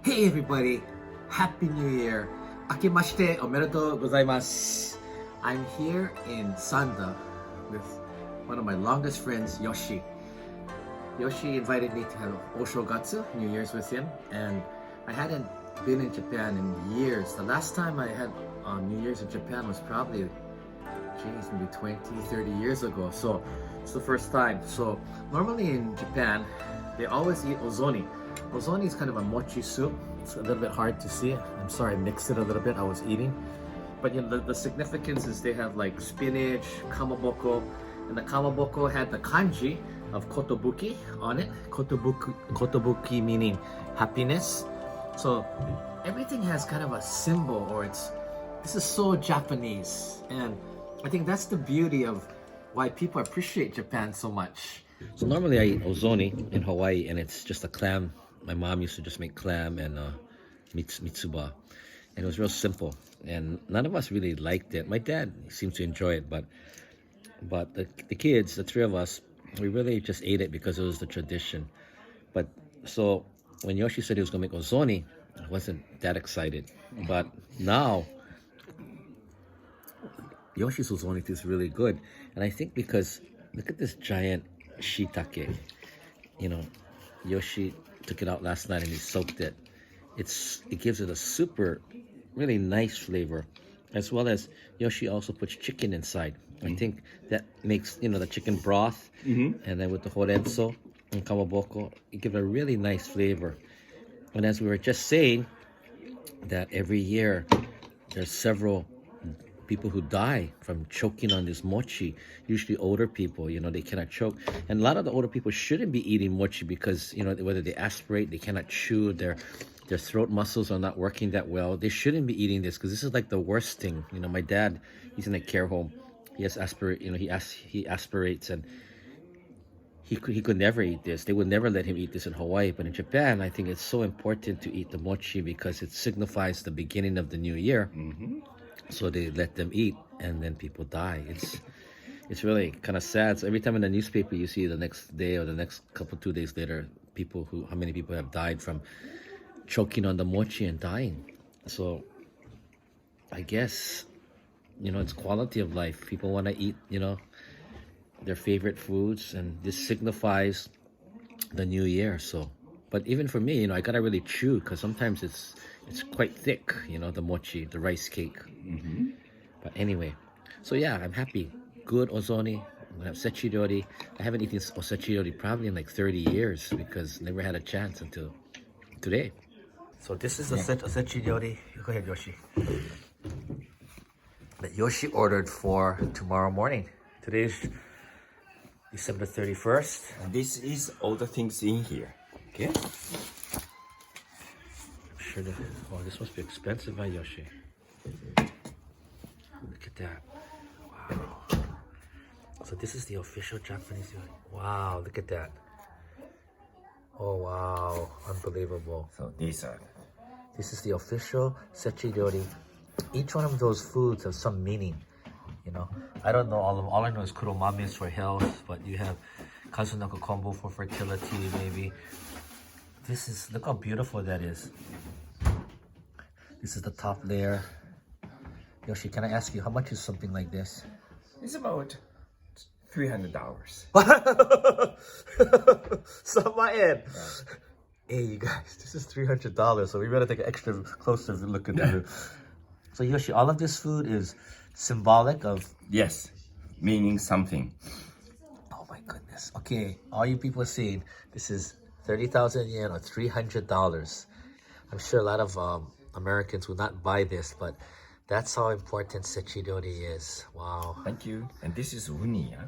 Hey everybody, Happy New Year. Akemashite omedetou gozaimasu. I'm here in Sanda with one of my longest friends, Yoshi. Yoshi invited me to have Oshogatsu, New Year's with him, and I hadn't been in Japan in years. The last time I had New Year's in Japan was probably, maybe 20, 30 years ago. So it's the first time. So normally in Japan, they always eat ozoni. Ozoni is kind of a mochi soup. It's a little bit hard to see. I'm sorry, I mixed it a little bit. I was eating. But you know, the significance is they have like spinach, kamaboko, and the kamaboko had the kanji of kotobuki on it. Kotobuki meaning happiness. So everything has kind of a symbol, or this is so Japanese. And I think that's the beauty of why people appreciate Japan so much. So normally I eat ozoni in Hawaii, and it's just a clam. My mom used to just make clam and mitsuba, and it was real simple. And none of us really liked it. My dad seemed to enjoy it, but the kids, the three of us, we really just ate it because it was the tradition. But so when Yoshi said he was gonna make ozoni, I wasn't that excited. But now Yoshi's ozoni is really good, and I think because look at this giant shiitake. You know, Yoshi took it out last night and he soaked it. It gives it a super, really nice flavor, as well as Yoshi also puts chicken inside. I think that makes the chicken broth, and then with the horenso and kamaboko, it gives a really nice flavor. And as we were just saying, that every year there's several people who die from choking on this mochi, usually older people, they cannot choke. And a lot of the older people shouldn't be eating mochi because, whether they aspirate, they cannot chew, their throat muscles are not working that well. They shouldn't be eating this because this is like the worst thing. My dad, he's in a care home. He has he aspirates, and he could never eat this. They would never let him eat this in Hawaii. But in Japan, I think it's so important to eat the mochi because it signifies the beginning of the new year. So they let them eat, and then people die. It's really kind of sad. So every time in the newspaper you see the next day or the next 2 days later, how many people have died from choking on the mochi and dying. So I guess, it's quality of life. People want to eat, their favorite foods, and this signifies the new year. So, but even for me, I gotta really chew because sometimes it's quite thick, the mochi, the rice cake. But anyway, so yeah, I'm happy. Good ozoni. I'm gonna have sechidori. I haven't eaten sechidori probably in like 30 years because never had a chance until today. So this is a sechidori. Go ahead, Yoshi. That Yoshi ordered for tomorrow morning. Today's December 31st. And this is all the things in here. Okay. Sure. Oh, this must be expensive, huh, Yoshi? Look at that. Wow. So this is the official Japanese. Wow, look at that. Oh, wow. Unbelievable. So This is the official sechidori. Each one of those foods has some meaning. I don't know all of them. All I know is kuromami is for health, but you have kazunoko kombu for fertility, maybe. Look how beautiful that is. This is the top layer. Yoshi, can I ask you, how much is something like this? it's about $300. Samain. Hey, you guys, this is $300, so we better take an extra closer look at it. So Yoshi, all of this food is symbolic of... Yes, meaning something. Oh my goodness. Okay, all you people seeing, this is 30,000 yen or $300. I'm sure a lot of Americans will not buy this, but that's how important sechidori is. Wow. Thank you. And this is uni, yeah?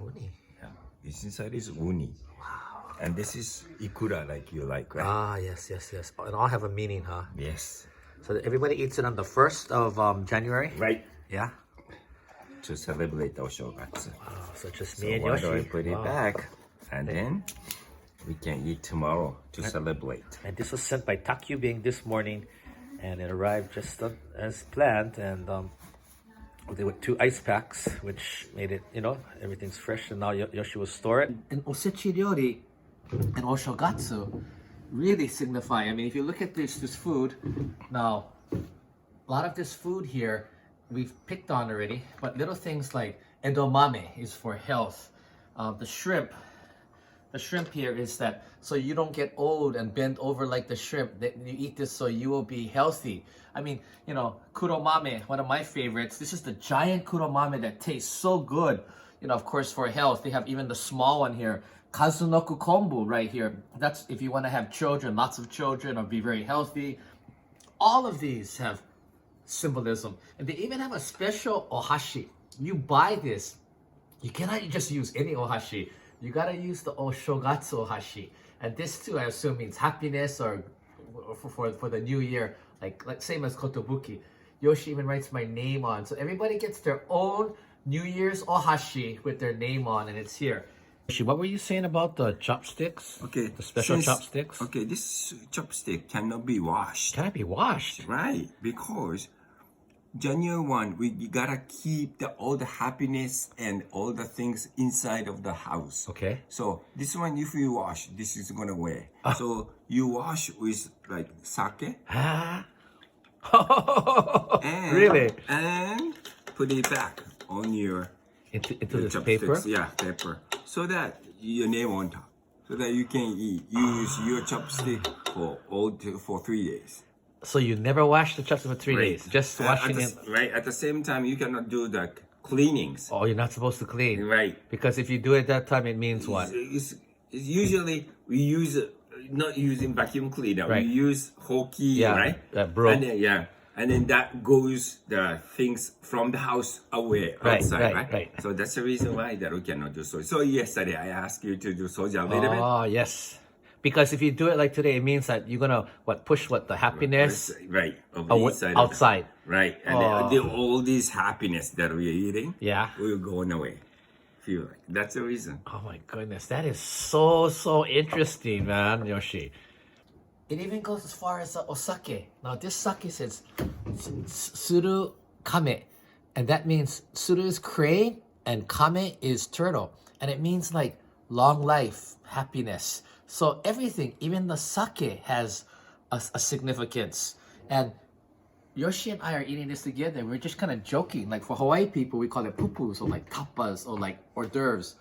Uni. Yeah. This inside is uni. Wow. And this is ikura, like you like, right? Ah, yes. And all have a meaning, huh? Yes. So everybody eats it on the 1st of January? Right. Yeah. To celebrate Oshogatsu. Wow, so just So me and why Yoshi. do I put it back? And then we can eat tomorrow to celebrate. And this was sent by Takyubing this morning, and it arrived just as planned. And there were 2 ice packs, which made it, everything's fresh. And now Yoshi will store it. And osechi ryori and oshogatsu really signify. I mean, if you look at this food, now, a lot of this food here, we've picked on already, but little things like edamame is for health. The shrimp here is that so you don't get old and bend over like the shrimp. That you eat this so you will be healthy. I mean, you know, kuromame, one of my favorites. This is the giant kuromame that tastes so good. You know, of course, for health, they have even the small one here. Kazunoku kombu right here. That's if you want to have children, lots of children, or be very healthy. All of these have symbolism. And they even have a special ohashi. You buy this, you cannot just use any ohashi. You gotta use the oshogatsu ohashi. And this too, I assume, means happiness or for the new year, like same as kotobuki. Yoshi even writes my name on. So everybody gets their own New Year's ohashi with their name on, and it's here. Yoshi, what were you saying about the chopsticks? Okay. The special chopsticks? Okay, this chopstick cannot be washed. Can it be washed? Right, because January 1, you gotta keep all the happiness and all the things inside of the house. Okay. So this one, if you wash, this is gonna wear. So you wash with like sake. Ah. And, Really? And put it back on your Into the this chopsticks. paper? Yeah, paper. So that your name on top. So that you can use your chopstick for 3 days. So you never wash the chopsticks for 3 days? Just washing it? Right. At the same time, you cannot do the cleanings. Oh, you're not supposed to clean. Right. Because if you do it that time, it means what? It's usually we use not using vacuum cleaner. Right. We use hoki, Yeah, right? broom. And then, and then that goes the things from the house away outside, right? So that's the reason why that we cannot do so. So yesterday I asked you to do soja a little bit. Oh, yes. Because if you do it like today, it means that you're gonna push the happiness right of the inside outside. Right, and then all this happiness that we are eating, will go away. Feel like that's the reason. Oh my goodness, that is so interesting, man, Yoshi. It even goes as far as osake. Now this sake says suru kame, and that means suru is crane and kame is turtle, and it means like long life, happiness. So everything, even the sake, has a significance. And Yoshi and I are eating this together. We're just kind of joking. Like for Hawaii people, we call it pupus or like tapas or like hors d'oeuvres.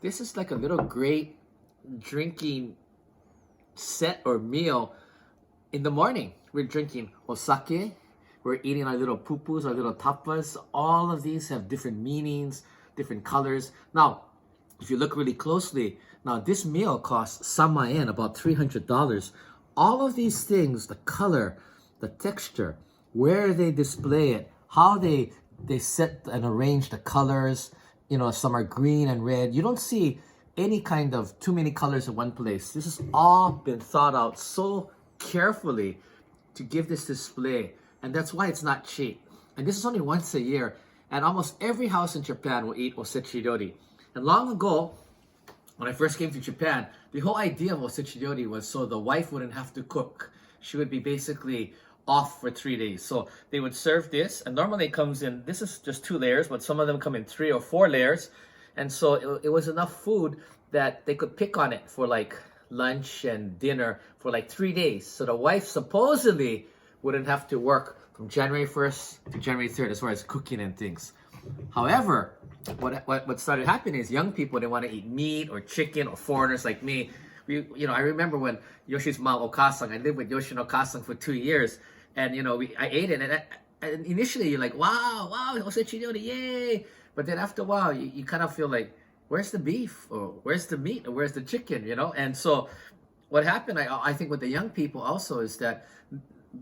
This is like a little great drinking set or meal in the morning. We're drinking osake. We're eating our little pupus, our little tapas. All of these have different meanings, different colors. Now, if you look really closely, now this meal costs samayen, about $300. All of these things, the color, the texture, where they display it, how they set and arrange the colors, you know, some are green and red. You don't see any kind of too many colors in one place. This has all been thought out so carefully to give this display. And that's why it's not cheap. And this is only once a year. And almost every house in Japan will eat osechi ryori. And long ago, when I first came to Japan, the whole idea of osechi ryori was so the wife wouldn't have to cook. She would be basically off for 3 days. So they would serve this, and normally it comes in, this is just 2 layers, but some of them come in 3 or 4 layers. And so it was enough food that they could pick on it for like lunch and dinner for like 3 days. So the wife supposedly wouldn't have to work from January 1st to January 3rd as far as cooking and things. However, what started happening is young people, they want to eat meat or chicken, or foreigners like me. I remember when Yoshi's mom, Okasang, I lived with Yoshi and Okasang for 2 years, and I ate it, and initially you're like, wow, osechi ryori, yay! But then after a while, you kind of feel like, where's the beef, or where's the meat, or where's the chicken, And so what happened, I think with the young people also, is that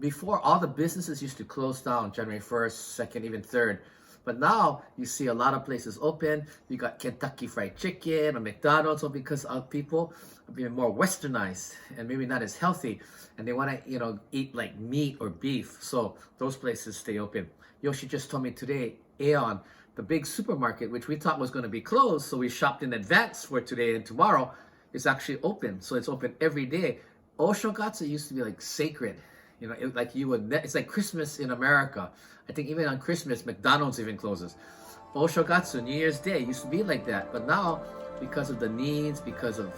before, all the businesses used to close down January 1st, 2nd, even 3rd. But now you see a lot of places open. You got Kentucky Fried Chicken or McDonald's, because people are being more westernized and maybe not as healthy, and they want to eat like meat or beef. So those places stay open. Yoshi just told me today, Aeon, the big supermarket, which we thought was going to be closed, so we shopped in advance for today and tomorrow, is actually open. So it's open every day. Oshogatsu used to be like sacred. It's like Christmas in America. I think even on Christmas, McDonald's even closes. Oshogatsu, New Year's Day, used to be like that. But now, because of the needs, because of,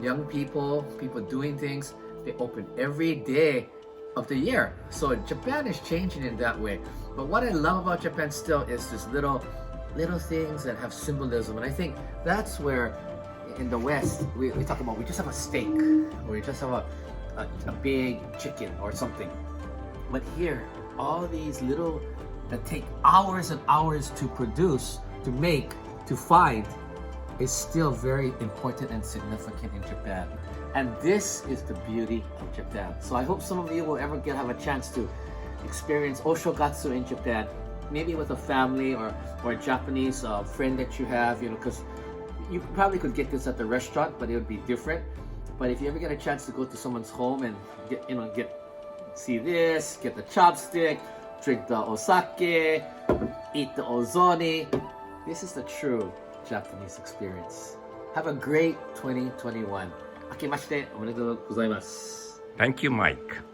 young people, people doing things. They open every day of the year. So Japan is changing in that way. But what I love about Japan still is this little things that have symbolism. And I think that's where in the West, we talk about we just have a steak or we just have a big chicken or something. But here, all these little that take hours and hours to produce, to make, to find, is still very important and significant in Japan. And this is the beauty of Japan. So I hope some of you will ever have a chance to experience Oshogatsu in Japan, maybe with a family or a Japanese friend that you have, because you probably could get this at the restaurant, but it would be different. But if you ever get a chance to go to someone's home and see this, get the chopstick, drink the osake, eat the ozoni, this is the true Japanese experience. Have a great 2021. 明けましておめでとうございます。Thank you, Mike.